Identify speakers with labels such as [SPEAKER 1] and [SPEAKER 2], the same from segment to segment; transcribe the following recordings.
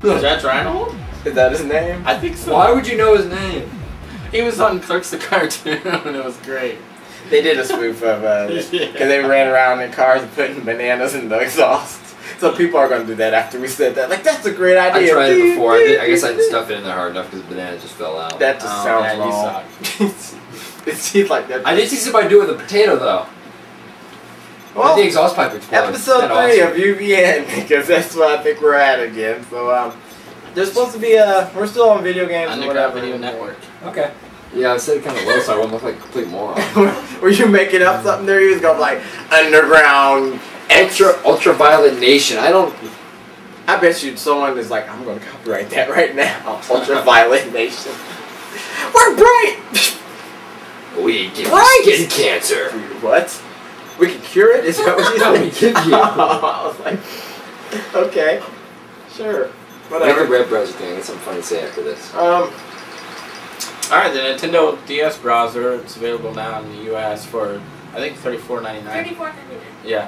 [SPEAKER 1] Judge Reinhold?
[SPEAKER 2] Is that his name?
[SPEAKER 1] I think so.
[SPEAKER 3] Why would you know his name?
[SPEAKER 1] He was on Clerks the cartoon and it was great.
[SPEAKER 2] They did a spoof of because they ran around in cars putting bananas in the exhaust. So people are gonna do that after we said that. Like, that's a great idea.
[SPEAKER 3] I tried it before. I guess I didn't stuff it in there hard enough because the banana just fell out.
[SPEAKER 2] That just sounds wrong.
[SPEAKER 1] You suck.
[SPEAKER 2] It seems like that.
[SPEAKER 3] I did see somebody do it with a potato though.
[SPEAKER 2] Well,
[SPEAKER 3] the exhaust pipe exploded.
[SPEAKER 2] Episode 3 of UVN, because that's what I think we're at again. So there's supposed to be we're still on video games or
[SPEAKER 1] Underground
[SPEAKER 2] whatever.
[SPEAKER 1] Video Network.
[SPEAKER 3] Okay. Yeah, I said it kind of low so I wouldn't look like a complete moron.
[SPEAKER 2] Were you making up something there? You was going like underground
[SPEAKER 3] Ultraviolet Nation. I don't.
[SPEAKER 2] I bet you someone is like, I'm going to copyright that right now. Ultraviolet Nation. We're bright.
[SPEAKER 3] We give
[SPEAKER 2] Right.
[SPEAKER 3] you skin cancer.
[SPEAKER 2] What? We can cure it? Is that what you
[SPEAKER 3] No,
[SPEAKER 2] said?
[SPEAKER 3] we give you.
[SPEAKER 2] I was like, okay, sure,
[SPEAKER 3] Make
[SPEAKER 2] whatever.
[SPEAKER 3] a red browser thing. That's something funny to say after this.
[SPEAKER 1] Alright, the Nintendo DS browser, it's available now in the US for, I think, $34.99.
[SPEAKER 4] $34.99.
[SPEAKER 1] Yeah.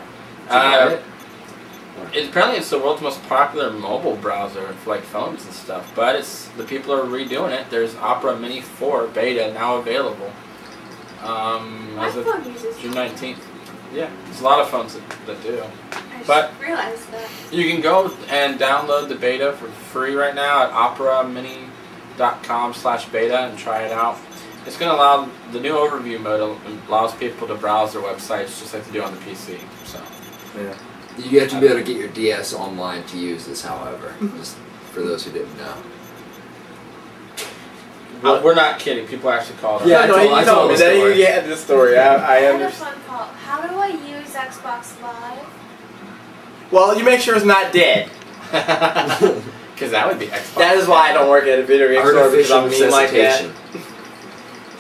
[SPEAKER 1] Apparently it's the world's most popular mobile browser for like phones and stuff, but the people are redoing it. There's Opera Mini 4 beta now available.
[SPEAKER 4] My
[SPEAKER 1] As of
[SPEAKER 4] phone uses
[SPEAKER 1] June 19th. Yeah, there's a lot of phones that do.
[SPEAKER 4] I
[SPEAKER 1] But
[SPEAKER 4] just realized that.
[SPEAKER 1] you can go and download the beta for free right now at operamini.com/beta and try it out. It's going to allow, the new overview mode allows people to browse their websites just like they do on the PC. So,
[SPEAKER 2] Yeah.
[SPEAKER 3] You have to be able to get your DS online to use this, however. Just for those who didn't know.
[SPEAKER 1] we're not kidding. People actually call it.
[SPEAKER 3] Yeah,
[SPEAKER 2] No,
[SPEAKER 3] I
[SPEAKER 2] you
[SPEAKER 3] told
[SPEAKER 2] told me
[SPEAKER 3] the
[SPEAKER 2] that.
[SPEAKER 3] story.
[SPEAKER 2] You had the story. I
[SPEAKER 4] I had a
[SPEAKER 2] understand.
[SPEAKER 4] phone call. How do I use Xbox Live?
[SPEAKER 2] Well, you make sure it's not dead.
[SPEAKER 1] Because that would be Xbox.
[SPEAKER 2] That is why I don't work at a video game store, because
[SPEAKER 3] Artificial
[SPEAKER 2] I'm mean like that.
[SPEAKER 3] necessitation.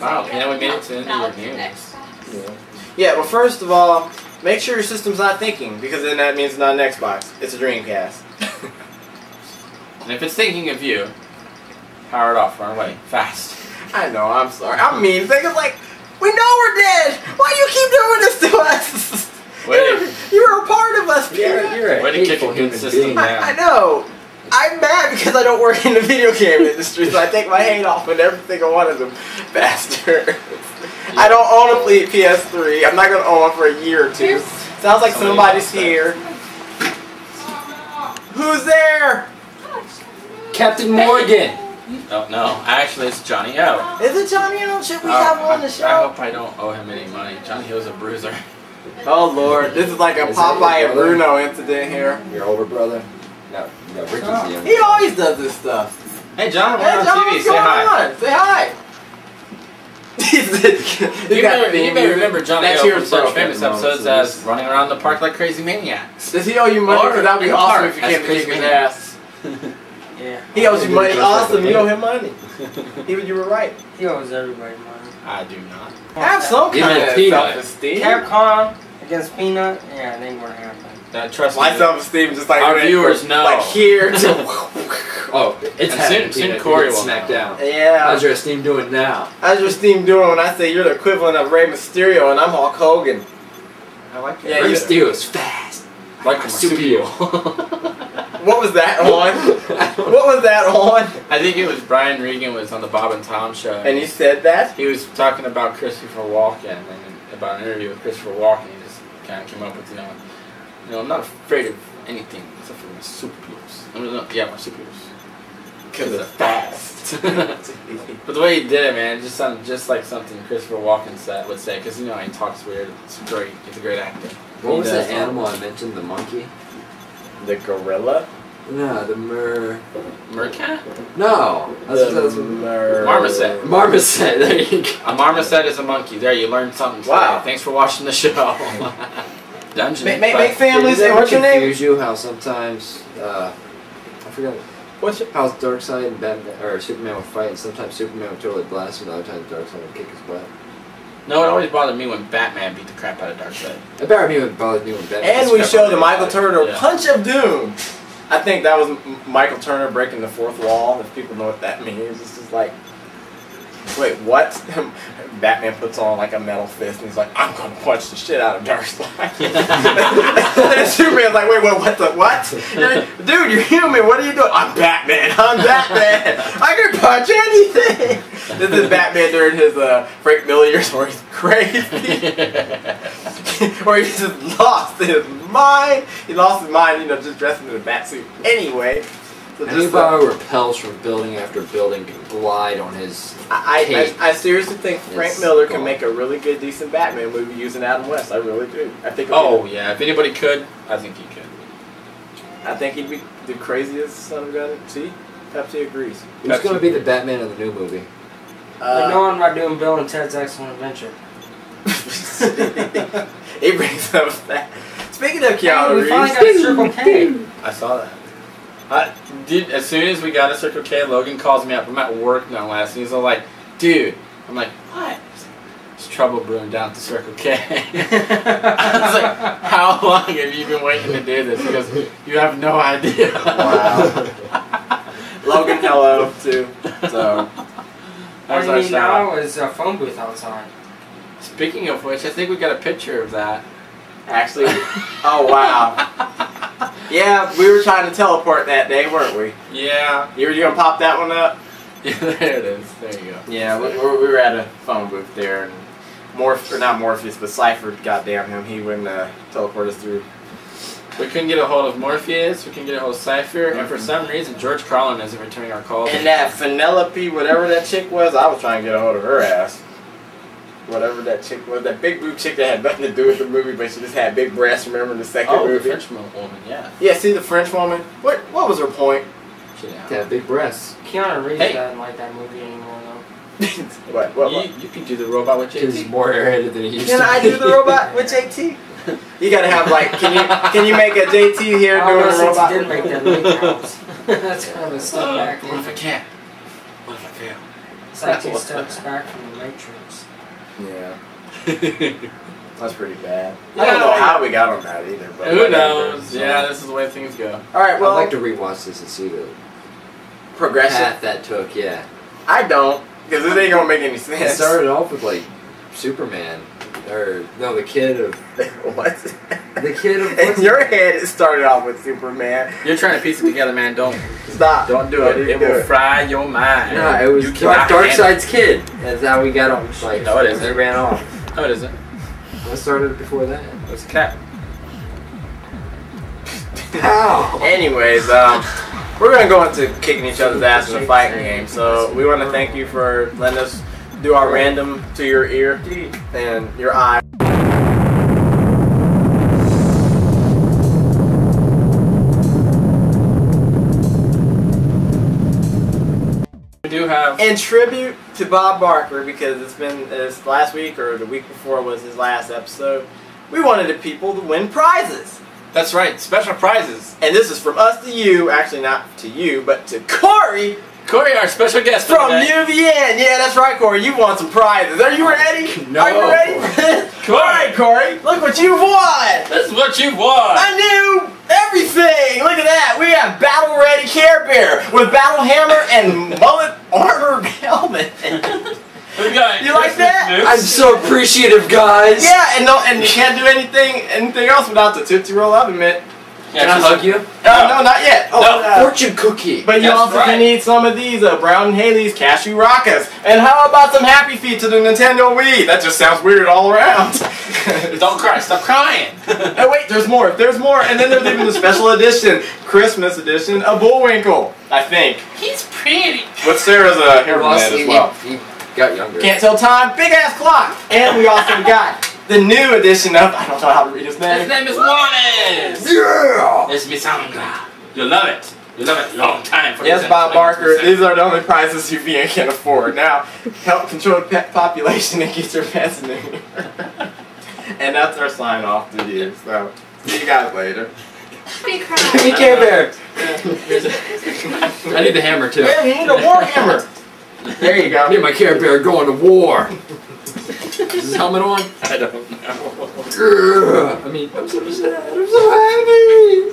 [SPEAKER 1] Wow, and we made it to the end
[SPEAKER 4] Now
[SPEAKER 1] of
[SPEAKER 4] it's
[SPEAKER 1] your
[SPEAKER 4] an
[SPEAKER 1] news.
[SPEAKER 4] Xbox.
[SPEAKER 2] Yeah, well, first of all, make sure your system's not thinking, because then that means it's not an Xbox. It's a Dreamcast.
[SPEAKER 1] And if it's thinking of you, power it off, run away, fast.
[SPEAKER 2] I know, I'm sorry. I'm mean. Think of like, we know we're dead. Why do you keep doing this to us? You're a part of us, Peter.
[SPEAKER 3] You're a
[SPEAKER 1] Way to kick
[SPEAKER 3] hateful
[SPEAKER 1] a good
[SPEAKER 3] human
[SPEAKER 1] system
[SPEAKER 3] being.
[SPEAKER 1] down.
[SPEAKER 2] I know. I'm mad because I don't work in the video game industry, so I take my hate off on every single one of them bastards. I don't own a PS3. I'm not going to own one for a year or two. Sounds like somebody's here. Who's there?
[SPEAKER 3] Captain Morgan!
[SPEAKER 1] Oh, no, actually it's Johnny O.
[SPEAKER 2] Is it Johnny O? Should we have him on the
[SPEAKER 1] I
[SPEAKER 2] show?
[SPEAKER 1] hope I don't owe him any money. Johnny O's a bruiser.
[SPEAKER 2] Oh Lord, this is like a
[SPEAKER 3] Is that
[SPEAKER 2] Popeye
[SPEAKER 3] your
[SPEAKER 2] and
[SPEAKER 3] brother?
[SPEAKER 2] Bruno incident here.
[SPEAKER 3] Your older brother? No, Ricky's the younger.
[SPEAKER 2] He always does this stuff.
[SPEAKER 1] Hey John, we're
[SPEAKER 2] Hey
[SPEAKER 1] on
[SPEAKER 2] John,
[SPEAKER 1] TV,
[SPEAKER 2] what's
[SPEAKER 1] say
[SPEAKER 2] going
[SPEAKER 1] hi.
[SPEAKER 2] on? Say hi.
[SPEAKER 1] You may remember Johnny
[SPEAKER 2] That's
[SPEAKER 1] O
[SPEAKER 2] your
[SPEAKER 1] from such
[SPEAKER 2] girlfriend,
[SPEAKER 1] famous
[SPEAKER 2] Mom,
[SPEAKER 1] episodes
[SPEAKER 2] so
[SPEAKER 1] as running around the park like crazy maniacs.
[SPEAKER 2] Does he owe you money?
[SPEAKER 1] Or
[SPEAKER 2] Because that'd be
[SPEAKER 1] in the
[SPEAKER 2] awesome
[SPEAKER 1] park,
[SPEAKER 2] if you
[SPEAKER 1] as
[SPEAKER 2] came to
[SPEAKER 1] crazy
[SPEAKER 2] kick his
[SPEAKER 1] maniac.
[SPEAKER 2] ass.
[SPEAKER 5] Yeah.
[SPEAKER 2] He owes you money.
[SPEAKER 3] Good
[SPEAKER 2] Awesome,
[SPEAKER 3] person.
[SPEAKER 2] you owe him money. Even you were right.
[SPEAKER 5] He owes everybody money.
[SPEAKER 1] I do not.
[SPEAKER 2] Have some
[SPEAKER 3] Even
[SPEAKER 2] kind of
[SPEAKER 3] Peanut.
[SPEAKER 2] self-esteem.
[SPEAKER 5] Capcom against Peanut? Yeah, it ain't gonna happen.
[SPEAKER 1] Trust
[SPEAKER 2] My
[SPEAKER 1] me.
[SPEAKER 2] self-esteem just like
[SPEAKER 1] Our
[SPEAKER 2] went
[SPEAKER 1] viewers
[SPEAKER 2] from,
[SPEAKER 1] know.
[SPEAKER 2] like here to
[SPEAKER 3] Oh, it's
[SPEAKER 1] And
[SPEAKER 3] happening,
[SPEAKER 1] soon
[SPEAKER 3] Peanut.
[SPEAKER 1] Corey
[SPEAKER 3] You get
[SPEAKER 1] will
[SPEAKER 3] smacked
[SPEAKER 1] know.
[SPEAKER 3] down.
[SPEAKER 2] yeah.
[SPEAKER 3] How's your esteem doing now?
[SPEAKER 2] How's your esteem doing when I say you're the equivalent of Rey Mysterio and I'm Hulk Hogan?
[SPEAKER 1] I like it.
[SPEAKER 2] Yeah,
[SPEAKER 3] Rey
[SPEAKER 2] you-
[SPEAKER 3] Mysterio is fast.
[SPEAKER 1] like
[SPEAKER 3] a
[SPEAKER 1] marsupial.
[SPEAKER 2] What was that on? What was that on?
[SPEAKER 1] I think it was Brian Regan was on the Bob and Tom show.
[SPEAKER 2] And you said that?
[SPEAKER 1] He was talking about Christopher Walken and about an interview with Christopher Walken. He just kind of came up with, I'm not afraid of anything except for marsupials. I mean, no, yeah, marsupials.
[SPEAKER 2] Because it's fast.
[SPEAKER 1] But the way he did it, man, it just sounded just like something Christopher Walken would say. Because, he talks weird. It's great. He's a great actor.
[SPEAKER 3] What was
[SPEAKER 1] He does
[SPEAKER 3] that animal I mentioned? The monkey?
[SPEAKER 2] The gorilla?
[SPEAKER 3] No, the
[SPEAKER 1] Meerkat?
[SPEAKER 3] No.
[SPEAKER 1] Marmoset.
[SPEAKER 3] Marmoset. There you go.
[SPEAKER 1] A marmoset is a monkey. There, you learned something today.
[SPEAKER 2] Wow.
[SPEAKER 1] Thanks for watching the show. Dungeon.
[SPEAKER 2] Make families.
[SPEAKER 3] Does it ever
[SPEAKER 2] What's your name?
[SPEAKER 3] confuse you how sometimes I forgot
[SPEAKER 2] What's your...
[SPEAKER 3] how Darkseid and Batman or Superman would fight, and sometimes Superman would totally blast him, and other times Darkseid would kick his butt.
[SPEAKER 1] No, it always bothered me when Batman beat the crap out of Darkseid.
[SPEAKER 3] It bothered me when Batman.
[SPEAKER 2] And
[SPEAKER 3] beats
[SPEAKER 2] we
[SPEAKER 3] crap
[SPEAKER 2] showed
[SPEAKER 3] out
[SPEAKER 2] the
[SPEAKER 3] of
[SPEAKER 2] Michael
[SPEAKER 3] everybody.
[SPEAKER 2] Turner
[SPEAKER 1] Yeah.
[SPEAKER 2] Punch of Doom. I think that was Michael Turner breaking the fourth wall, if people know what that means. It's just like... Wait, what? Batman puts on like a metal fist and he's like, I'm gonna punch the shit out of Darkseid. And Superman's like, wait, what? Dude, you're human, what are you doing? I'm Batman, I can punch anything. This is Batman during his Frank Miller years where he's crazy. Where he just lost his mind. He lost his mind, you know, just dressing in a bat suit anyway. So
[SPEAKER 3] anybody who repels from building after building can glide on his
[SPEAKER 2] I seriously think Frank Miller can make a really good, decent Batman movie using Adam West. I really do. I think.
[SPEAKER 1] Oh yeah, if anybody could, I think he could.
[SPEAKER 2] I think he'd be the craziest son of a gun. See, Pepsi agrees.
[SPEAKER 3] Who's going to be the Batman of the new movie?
[SPEAKER 5] Like no one about doing Bill and Ted's Excellent Adventure.
[SPEAKER 2] He brings up that. Speaking of Keanu
[SPEAKER 5] we
[SPEAKER 2] Reeves,
[SPEAKER 5] finally got a Circle K.
[SPEAKER 1] I saw that. As soon as we got a Circle K, Logan calls me up. I'm at work now last, and he's all like, dude. I'm like, what? There's trouble brewing down at the Circle K. I was like, how long have you been waiting to do this? He goes, you have no idea.
[SPEAKER 2] Wow. Logan, hello, too. So,
[SPEAKER 5] What do you mean now is a phone booth outside.
[SPEAKER 1] Speaking of which, I think we got a picture of that.
[SPEAKER 2] Actually, oh wow. Yeah, we were trying to teleport that day, weren't we?
[SPEAKER 1] Yeah.
[SPEAKER 2] You were gonna pop that one up?
[SPEAKER 1] Yeah, there it is. There you go.
[SPEAKER 2] Yeah, we were at a phone booth there, and not Morpheus, but Cypher, goddamn him, he wouldn't teleport us through.
[SPEAKER 1] We couldn't get a hold of Morpheus, we couldn't get a hold of Cypher, and for some reason, George Carlin isn't returning our calls.
[SPEAKER 2] And that Penelope, whatever that chick was, I was trying to get a hold of her ass. Whatever that chick was, that big boob chick that had nothing to do with the movie, but she just had big breasts. Remember in the second movie?
[SPEAKER 1] Oh, the French woman, yeah.
[SPEAKER 2] Yeah, see the French woman. What was her point?
[SPEAKER 1] She
[SPEAKER 3] had big breasts.
[SPEAKER 5] Keanu Reeves doesn't like that movie anymore, though.
[SPEAKER 2] What?
[SPEAKER 1] You can do the robot with JT.
[SPEAKER 3] He's more airheaded than he used to.
[SPEAKER 2] Can I do the robot with JT? You gotta have like, can you make a JT here doing a robot?
[SPEAKER 5] He didn't make that movie counts. That's kind of a step back.
[SPEAKER 1] What if I can't? What if I fail?
[SPEAKER 5] It's like 2 steps back from the Matrix.
[SPEAKER 2] Yeah. That's pretty bad. I don't know how we got on that either. But
[SPEAKER 1] who knows? Yeah, this is the way things go.
[SPEAKER 2] Alright, well.
[SPEAKER 3] I'd like to rewatch this and see the
[SPEAKER 2] progression
[SPEAKER 3] path that took, yeah.
[SPEAKER 2] I don't, because this ain't gonna make any sense.
[SPEAKER 3] It started off with like Superman. Or, no, the kid of...
[SPEAKER 2] What?
[SPEAKER 3] The kid of...
[SPEAKER 2] In your head, it started off with Superman.
[SPEAKER 1] You're trying to piece it together, man. Don't.
[SPEAKER 2] Stop.
[SPEAKER 1] Don't do it. It will fry your mind.
[SPEAKER 3] No, it was Darkseid's kid. That's how we got on. Like,
[SPEAKER 1] no, it isn't.
[SPEAKER 3] They ran off.
[SPEAKER 1] No, it isn't.
[SPEAKER 3] What started before that?
[SPEAKER 1] It was a cat.
[SPEAKER 3] How?
[SPEAKER 2] Anyways, we're going to go into kicking each other's ass in a fighting game. So we want to thank you for letting us do our random to your ear and your eye.
[SPEAKER 1] We do have...
[SPEAKER 2] In tribute to Bob Barker, because it's been this last week or the week before was his last episode, we wanted the people to win prizes.
[SPEAKER 1] That's right, special prizes.
[SPEAKER 2] And this is from us to you, actually not to you, but to Corey.
[SPEAKER 1] Corey, our special guest
[SPEAKER 2] from UVN. Yeah, that's right, Corey. You won some prizes. Are you ready?
[SPEAKER 1] No.
[SPEAKER 2] Are you ready for this?
[SPEAKER 1] Corey.
[SPEAKER 2] All right, Corey. Look what you've won.
[SPEAKER 1] This is what you've won.
[SPEAKER 2] I knew everything. Look at that. We have Battle Ready Care Bear with Battle Hammer and Mullet Armor Helmet. You like that?
[SPEAKER 3] I'm so appreciative, guys.
[SPEAKER 2] Yeah, and you can't do anything else without the Tootsie Roll Oven Mitt.
[SPEAKER 3] Can I hug you?
[SPEAKER 2] No, not yet. Oh,
[SPEAKER 3] fortune cookie.
[SPEAKER 2] But you also can eat some of these Brown and Haley's Cashew Rockas. And how about some Happy Feet to the Nintendo Wii? That just sounds weird all around.
[SPEAKER 1] Don't cry. Stop crying.
[SPEAKER 2] Oh, wait, there's more. There's more. And then there's even the special edition, Christmas edition, a Bullwinkle, I think.
[SPEAKER 1] He's pretty.
[SPEAKER 2] With Sarah's hair net as well.
[SPEAKER 3] He got younger.
[SPEAKER 2] Can't tell time. Big ass clock. And we also got the new edition of, I don't know how to read his name.
[SPEAKER 1] His name is Wallace.
[SPEAKER 3] Yeah.
[SPEAKER 1] It's Misanga. You'll love it. You'll love it. Long time. For
[SPEAKER 2] Yes, Bob Barker. These are the only prizes UVN can afford. Now, help control the pet population and get your pets in here. And that's our sign off to you. So, see you guys later.
[SPEAKER 4] Be
[SPEAKER 3] Give me Care Bear. I need the hammer too.
[SPEAKER 2] Yeah, you need a war hammer. There you go.
[SPEAKER 3] I need my Care Bear going to war. Is his helmet on?
[SPEAKER 1] I don't know.
[SPEAKER 3] I mean, I'm so sad. I'm so happy.